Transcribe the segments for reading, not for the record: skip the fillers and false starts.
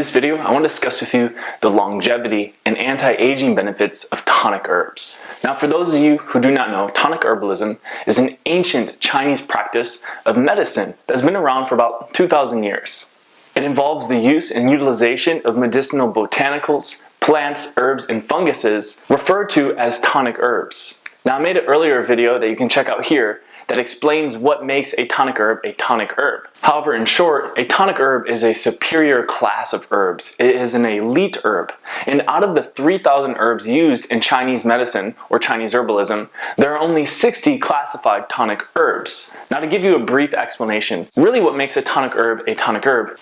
this video, I want to discuss with you the longevity and anti-aging benefits of tonic herbs. Now, for those of you who do not know, tonic herbalism is an ancient Chinese practice of medicine that's been around for about 2,000 years. It involves the use and utilization of medicinal botanicals, plants, herbs, and funguses referred to as tonic herbs. Now, I made an earlier video that you can check out here that explains what makes a tonic herb. However, in short, a tonic herb is a superior class of herbs. It is an elite herb. And out of the 3,000 herbs used in Chinese medicine or Chinese herbalism, there are only 60 classified tonic herbs. Now, to give you a brief explanation, really what makes a tonic herb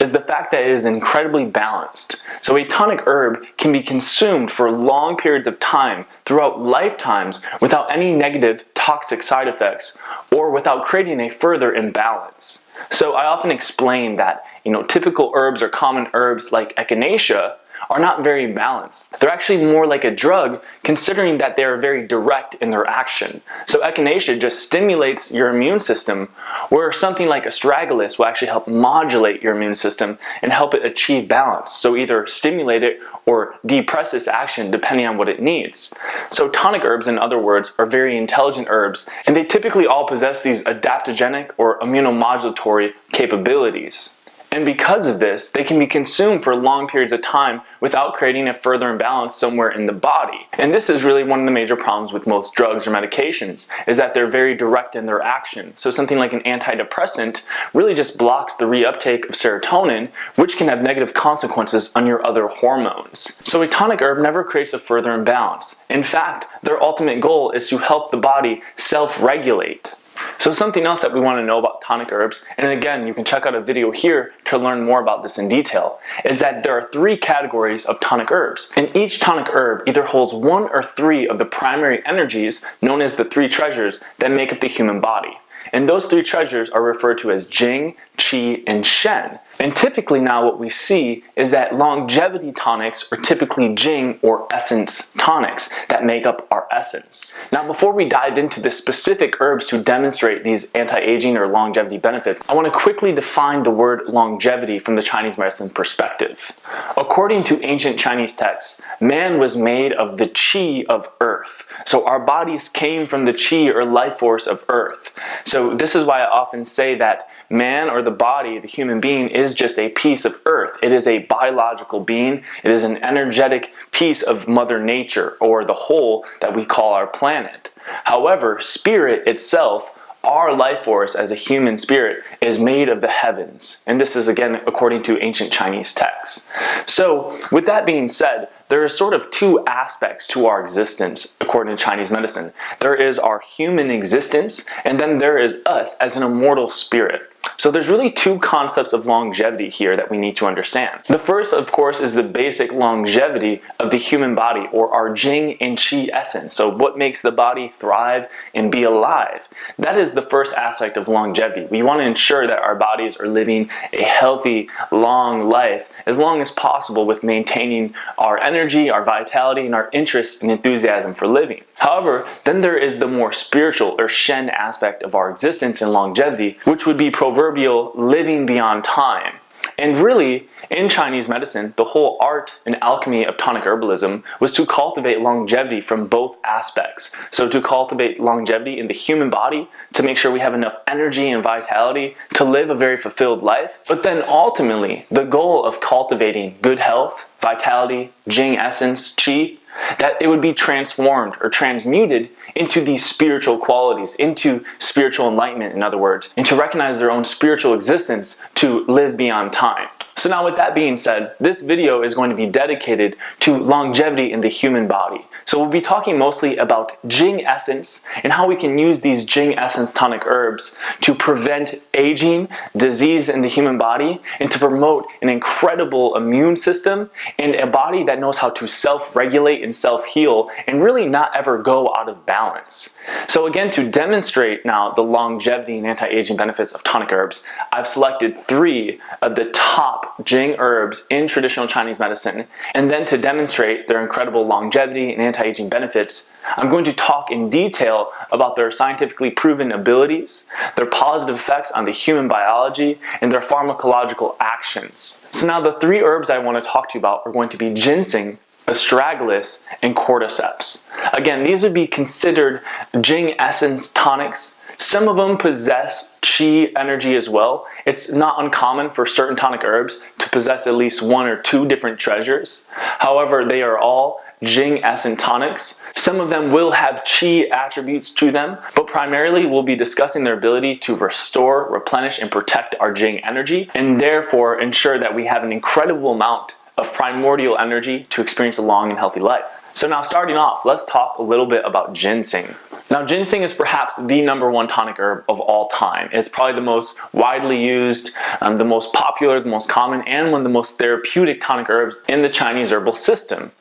is the fact that it is incredibly balanced. So a tonic herb can be consumed for long periods of time throughout lifetimes without any negative toxic side effects or without creating a further imbalance. So I often explain that, typical herbs or common herbs like echinacea are not very balanced. They're actually more like a drug, considering that they are very direct in their action. So echinacea just stimulates your immune system, where something like astragalus will actually help modulate your immune system and help it achieve balance. So either stimulate it or depress its action depending on what it needs. So tonic herbs, in other words, are very intelligent herbs, and they typically all possess these adaptogenic or immunomodulatory capabilities. And because of this, they can be consumed for long periods of time without creating a further imbalance somewhere in the body. And this is really one of the major problems with most drugs or medications, is that they're very direct in their action. So something like an antidepressant really just blocks the reuptake of serotonin, which can have negative consequences on your other hormones. So a tonic herb never creates a further imbalance. In fact, their ultimate goal is to help the body self-regulate. So something else that we want to know about tonic herbs, and again, you can check out a video here to learn more about this in detail, is that there are 3 categories of tonic herbs. And each tonic herb either holds 1 or 3 of the primary energies known as the 3 treasures that make up the human body. And those 3 treasures are referred to as Jing, Qi, and Shen. And typically now what we see is that longevity tonics are typically Jing or essence tonics that make up our essence. Now, before we dive into the specific herbs to demonstrate these anti-aging or longevity benefits, I want to quickly define the word longevity from the Chinese medicine perspective. According to ancient Chinese texts, man was made of the Qi of earth. So our bodies came from the Qi or life force of earth. So this is why I often say that man, or the body, the human being, is just a piece of earth. It is a biological being. It is an energetic piece of Mother Nature, or the whole that we call our planet. However, spirit itself, our life force as a human spirit, is made of the heavens. And this is, again, according to ancient Chinese texts. So, with that being said, there are sort of 2 aspects to our existence, according to Chinese medicine. There is our human existence, and then there is us as an immortal spirit. So there's really 2 concepts of longevity here that we need to understand. The first, of course, is the basic longevity of the human body, or our Jing and Qi essence. So what makes the body thrive and be alive? That is the first aspect of longevity. We want to ensure that our bodies are living a healthy, long life as long as possible, with maintaining our energy, our vitality, and our interest and enthusiasm for living. However, then there is the more spiritual or Shen aspect of our existence and longevity, which would be proverbial living beyond time. And really, in Chinese medicine, the whole art and alchemy of tonic herbalism was to cultivate longevity from both aspects. So to cultivate longevity in the human body, to make sure we have enough energy and vitality to live a very fulfilled life. But then ultimately, the goal of cultivating good health, vitality, Jing essence, Qi, that it would be transformed or transmuted into these spiritual qualities, into spiritual enlightenment, in other words, and to recognize their own spiritual existence to live beyond time. So now, with that being said, this video is going to be dedicated to longevity in the human body. So we'll be talking mostly about Jing essence and how we can use these Jing essence tonic herbs to prevent aging, disease in the human body, and to promote an incredible immune system and a body that knows how to self-regulate and self-heal and really not ever go out of balance. So again, to demonstrate now the longevity and anti-aging benefits of tonic herbs, I've selected 3 of the top top Jing herbs in traditional Chinese medicine, and then to demonstrate their incredible longevity and anti-aging benefits, I'm going to talk in detail about their scientifically proven abilities, their positive effects on the human biology, and their pharmacological actions. So now the 3 herbs I want to talk to you about are going to be ginseng, astragalus, and cordyceps. Again, these would be considered Jing essence tonics. Some of them possess qi energy as well. It's not uncommon for certain tonic herbs to possess at least 1 or 2 different treasures. However, they are all Jing essence tonics. Some of them will have qi attributes to them, but primarily we'll be discussing their ability to restore, replenish, and protect our Jing energy, and therefore ensure that we have an incredible amount of primordial energy to experience a long and healthy life. So now starting off, let's talk a little bit about ginseng. Now ginseng is perhaps the #1 tonic herb of all time. It's probably the most widely used, the most popular, the most common, and one of the most therapeutic tonic herbs in the Chinese herbal system.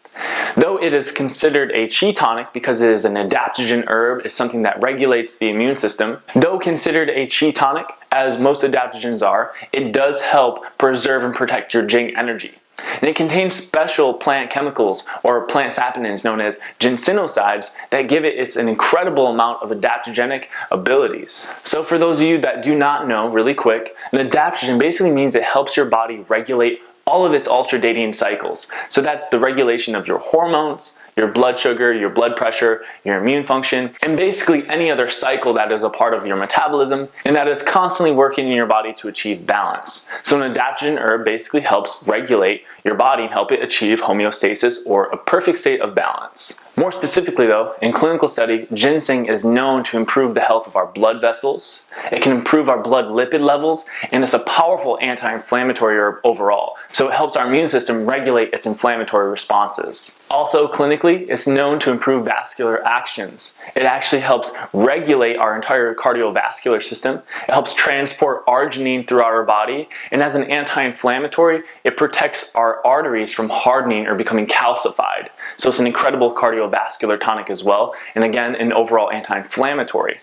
Though it is considered a qi tonic because it is an adaptogen herb, it's something that regulates the immune system. Though considered a qi tonic, as most adaptogens are, it does help preserve and protect your Jing energy. And it contains special plant chemicals or plant saponins known as ginsenosides that give it an incredible amount of adaptogenic abilities. So for those of you that do not know, really quick, an adaptogen basically means it helps your body regulate all of its ultradian cycles. So that's the regulation of your hormones, your blood sugar, your blood pressure, your immune function, and basically any other cycle that is a part of your metabolism and that is constantly working in your body to achieve balance. So an adaptogen herb basically helps regulate your body and help it achieve homeostasis or a perfect state of balance. More specifically though, in clinical study, ginseng is known to improve the health of our blood vessels. It can improve our blood lipid levels, and it's a powerful anti-inflammatory herb overall. So it helps our immune system regulate its inflammatory responses. Also clinically, it's known to improve vascular actions. It actually helps regulate our entire cardiovascular system. It helps transport arginine throughout our body, and as an anti-inflammatory, it protects our arteries from hardening or becoming calcified. So it's an incredible cardiovascular tonic as well, and again, an overall anti-inflammatory.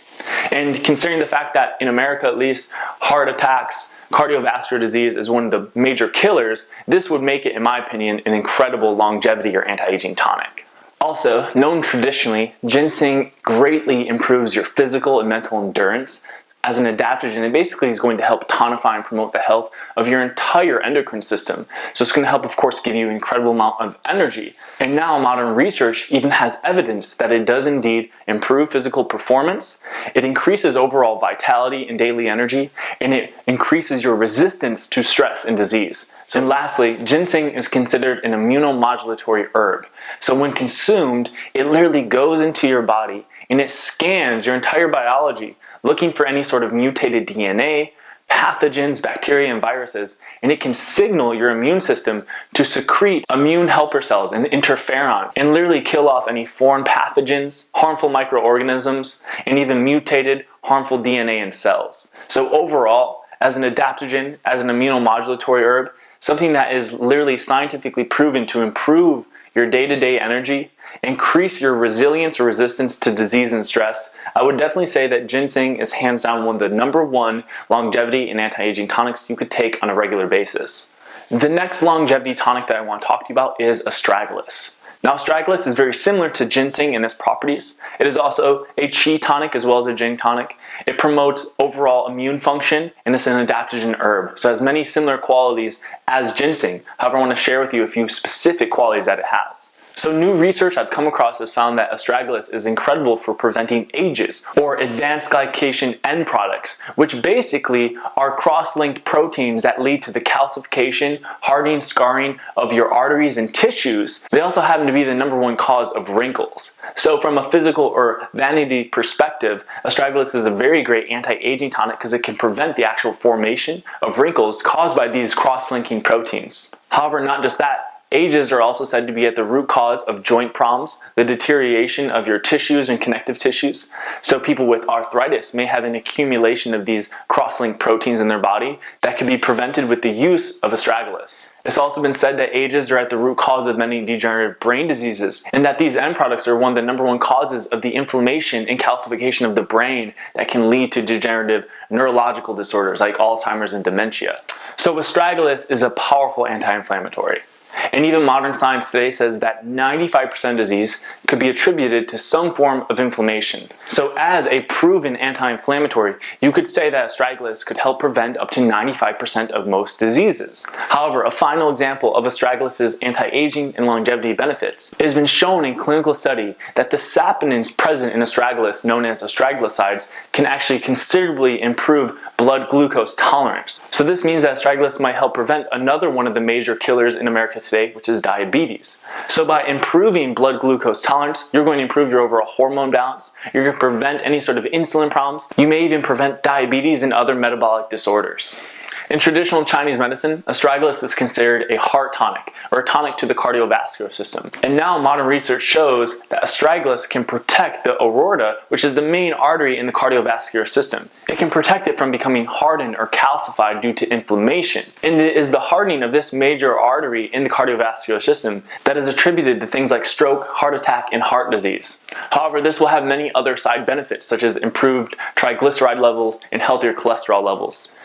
And considering the fact that in America at least, heart attacks, cardiovascular disease is one of the major killers, this would make it, in my opinion, an incredible longevity or anti-aging tonic. Also, known traditionally, ginseng greatly improves your physical and mental endurance. As an adaptogen, it basically is going to help tonify and promote the health of your entire endocrine system. So it's going to help, of course, give you an incredible amount of energy. And now modern research even has evidence that it does indeed improve physical performance, it increases overall vitality and daily energy, and it increases your resistance to stress and disease. So, and lastly, ginseng is considered an immunomodulatory herb. So when consumed, it literally goes into your body and it scans your entire biology, looking for any sort of mutated DNA, pathogens, bacteria, and viruses, and it can signal your immune system to secrete immune helper cells and interferon and literally kill off any foreign pathogens, harmful microorganisms, and even mutated harmful DNA in cells. So overall, as an adaptogen, as an immunomodulatory herb, something that is literally scientifically proven to improve your day-to-day energy, increase your resilience or resistance to disease and stress, I would definitely say that ginseng is hands down one of the #1 longevity and anti-aging tonics you could take on a regular basis. The next longevity tonic that I want to talk to you about is astragalus. Now astragalus is very similar to ginseng in its properties. It is also a qi tonic as well as a Jing tonic. It promotes overall immune function and it's an adaptogen herb, so it has many similar qualities as ginseng. However, I want to share with you a few specific qualities that it has. So new research I've come across has found that astragalus is incredible for preventing AGEs, or advanced glycation end products, which basically are cross-linked proteins that lead to the calcification, hardening, scarring of your arteries and tissues. They also happen to be the #1 cause of wrinkles. So from a physical or vanity perspective, astragalus is a very great anti-aging tonic because it can prevent the actual formation of wrinkles caused by these cross-linking proteins. However, not just that, AGEs are also said to be at the root cause of joint problems, the deterioration of your tissues and connective tissues. So people with arthritis may have an accumulation of these cross-linked proteins in their body that can be prevented with the use of astragalus. It's also been said that AGEs are at the root cause of many degenerative brain diseases, and that these end products are one of the #1 causes of the inflammation and calcification of the brain that can lead to degenerative neurological disorders like Alzheimer's and dementia. So astragalus is a powerful anti-inflammatory. And even modern science today says that 95% of disease could be attributed to some form of inflammation. So as a proven anti-inflammatory, you could say that astragalus could help prevent up to 95% of most diseases. However, a final example of astragalus' anti-aging and longevity benefits, it has been shown in clinical study that the saponins present in astragalus, known as astragalosides, can actually considerably improve blood glucose tolerance. So this means that astragalus might help prevent another one of the major killers in America today, which is diabetes. So by improving blood glucose tolerance, you're going to improve your overall hormone balance, you're going to prevent any sort of insulin problems, you may even prevent diabetes and other metabolic disorders. In traditional Chinese medicine, astragalus is considered a heart tonic, or a tonic to the cardiovascular system. And now modern research shows that astragalus can protect the aorta, which is the main artery in the cardiovascular system. It can protect it from becoming hardened or calcified due to inflammation. And it is the hardening of this major artery in the cardiovascular system that is attributed to things like stroke, heart attack, and heart disease. However, this will have many other side benefits, such as improved triglyceride levels and healthier cholesterol levels.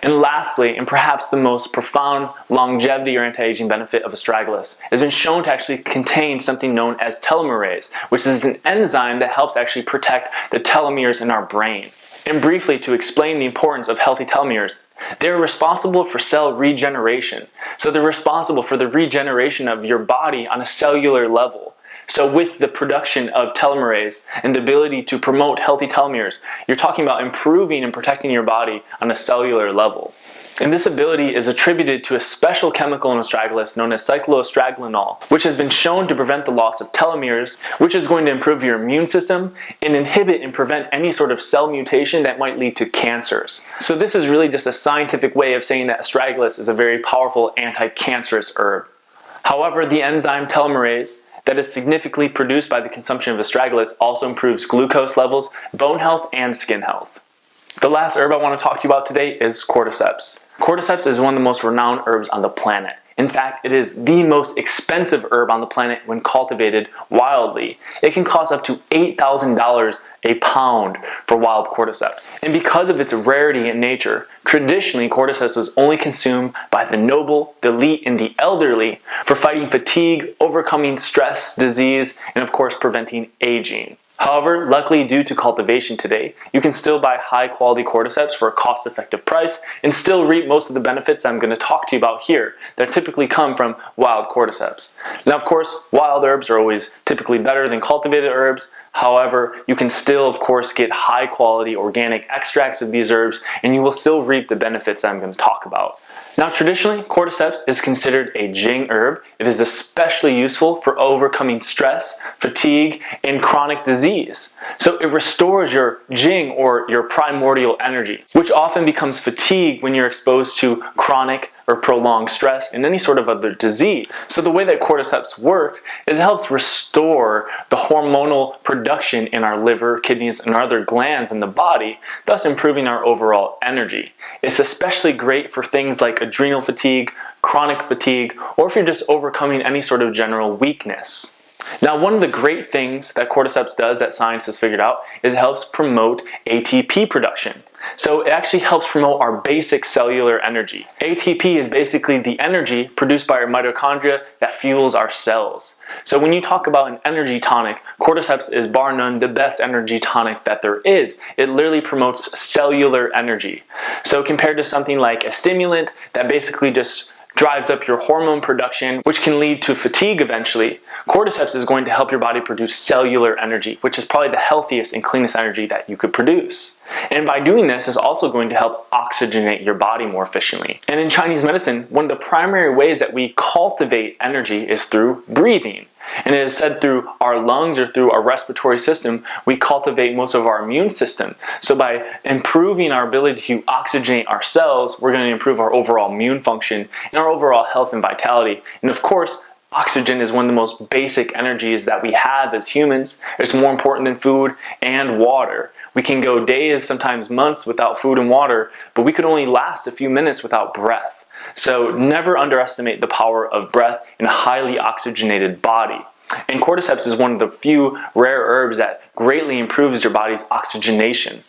And lastly, and perhaps the most profound longevity or anti-aging benefit of astragalus, has been shown to actually contain something known as telomerase, which is an enzyme that helps actually protect the telomeres in our brain. And briefly, to explain the importance of healthy telomeres, they're responsible for cell regeneration. So they're responsible for the regeneration of your body on a cellular level. So with the production of telomerase and the ability to promote healthy telomeres, you're talking about improving and protecting your body on a cellular level. And this ability is attributed to a special chemical in astragalus known as cycloastragenol, which has been shown to prevent the loss of telomeres, which is going to improve your immune system and inhibit and prevent any sort of cell mutation that might lead to cancers. So this is really just a scientific way of saying that astragalus is a very powerful anti-cancerous herb. However, the enzyme telomerase that is significantly produced by the consumption of astragalus also improves glucose levels, bone health, and skin health. The last herb I want to talk to you about today is cordyceps. Cordyceps is one of the most renowned herbs on the planet. In fact, it is the most expensive herb on the planet when cultivated wildly. It can cost up to $8,000 a pound for wild cordyceps. And because of its rarity in nature, traditionally cordyceps was only consumed by the noble, the elite, and the elderly for fighting fatigue, overcoming stress, disease, and of course preventing aging. However, luckily due to cultivation today, you can still buy high quality cordyceps for a cost-effective price and still reap most of the benefits I'm going to talk to you about here that typically come from wild cordyceps. Now of course, wild herbs are always typically better than cultivated herbs. However, you can still of course get high quality organic extracts of these herbs and you will still reap the benefits I'm going to talk about. Now traditionally, cordyceps is considered a Jing herb. It is especially useful for overcoming stress, fatigue, and chronic disease. So it restores your Jing or your primordial energy, which often becomes fatigue when you're exposed to chronic or prolonged stress and any sort of other disease. So the way that cordyceps works is it helps restore the hormonal production in our liver, kidneys, and other glands in the body, thus improving our overall energy. It's especially great for things like adrenal fatigue, chronic fatigue, or if you're just overcoming any sort of general weakness. Now, one of the great things that cordyceps does that science has figured out is it helps promote ATP production. So it actually helps promote our basic cellular energy. ATP is basically the energy produced by our mitochondria that fuels our cells. So when you talk about an energy tonic, cordyceps is bar none the best energy tonic that there is. It literally promotes cellular energy. So compared to something like a stimulant that basically just drives up your hormone production, which can lead to fatigue eventually, cordyceps is going to help your body produce cellular energy, which is probably the healthiest and cleanest energy that you could produce. And by doing this, it's also going to help oxygenate your body more efficiently. And in Chinese medicine, one of the primary ways that we cultivate energy is through breathing. And it is said through our lungs or through our respiratory system, we cultivate most of our immune system. So by improving our ability to oxygenate our cells, we're going to improve our overall immune function and our overall health and vitality. And of course, oxygen is one of the most basic energies that we have as humans. It's more important than food and water. We can go days, sometimes months without food and water, but we could only last a few minutes without breath. So never underestimate the power of breath in a highly oxygenated body. And cordyceps is one of the few rare herbs that greatly improves your body's oxygenation.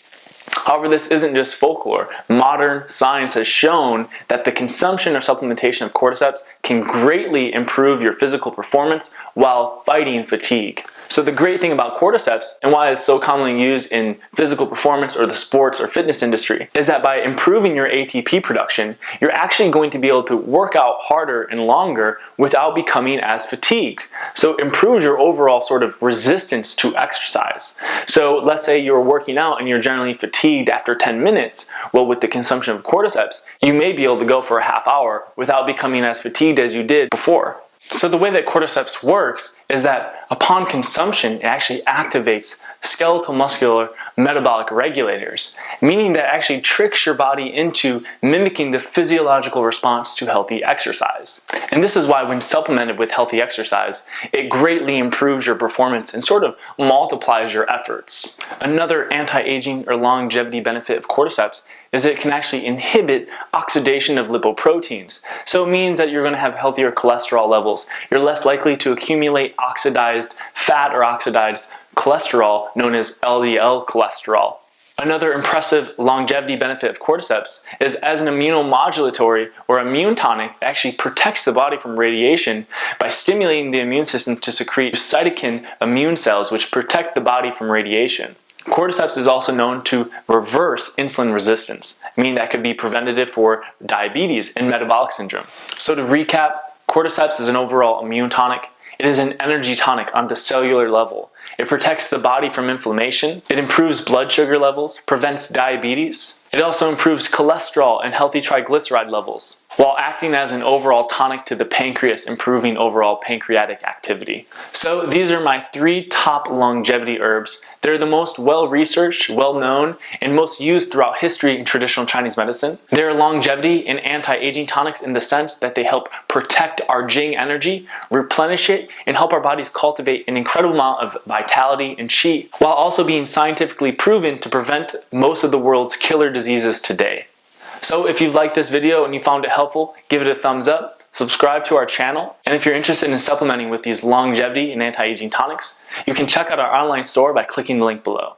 However, this isn't just folklore. Modern science has shown that the consumption or supplementation of cordyceps can greatly improve your physical performance while fighting fatigue. So the great thing about cordyceps, and why it's so commonly used in physical performance or the sports or fitness industry, is that by improving your ATP production, you're actually going to be able to work out harder and longer without becoming as fatigued. So it improves your overall sort of resistance to exercise. So let's say you're working out and you're generally fatigued after 10 minutes. Well, with the consumption of cordyceps, you may be able to go for a half hour without becoming as fatigued as you did before. So the way that cordyceps works is that upon consumption, it actually activates skeletal muscular metabolic regulators, meaning that it actually tricks your body into mimicking the physiological response to healthy exercise. And this is why when supplemented with healthy exercise, it greatly improves your performance and sort of multiplies your efforts. Another anti-aging or longevity benefit of cordyceps is that it can actually inhibit oxidation of lipoproteins. So it means that you're going to have healthier cholesterol levels. You're less likely to accumulate oxidized fat or oxidized cholesterol, known as LDL cholesterol. Another impressive longevity benefit of cordyceps is as an immunomodulatory or immune tonic, it actually protects the body from radiation by stimulating the immune system to secrete cytokine immune cells which protect the body from radiation. Cordyceps is also known to reverse insulin resistance, meaning that could be preventative for diabetes and metabolic syndrome. So to recap, cordyceps is an overall immune tonic. It is an energy tonic on the cellular level. It protects the body from inflammation. It improves blood sugar levels, prevents diabetes. It also improves cholesterol and healthy triglyceride levels, while acting as an overall tonic to the pancreas, improving overall pancreatic activity. So these are my 3 top longevity herbs. They're the most well-researched, well-known, and most used throughout history in traditional Chinese medicine. They're longevity and anti-aging tonics in the sense that they help protect our Jing energy, replenish it, and help our bodies cultivate an incredible amount of vitality and qi, while also being scientifically proven to prevent most of the world's killer diseases today. So if you've liked this video and you found it helpful, give it a thumbs up, subscribe to our channel, and if you're interested in supplementing with these longevity and anti-aging tonics, you can check out our online store by clicking the link below.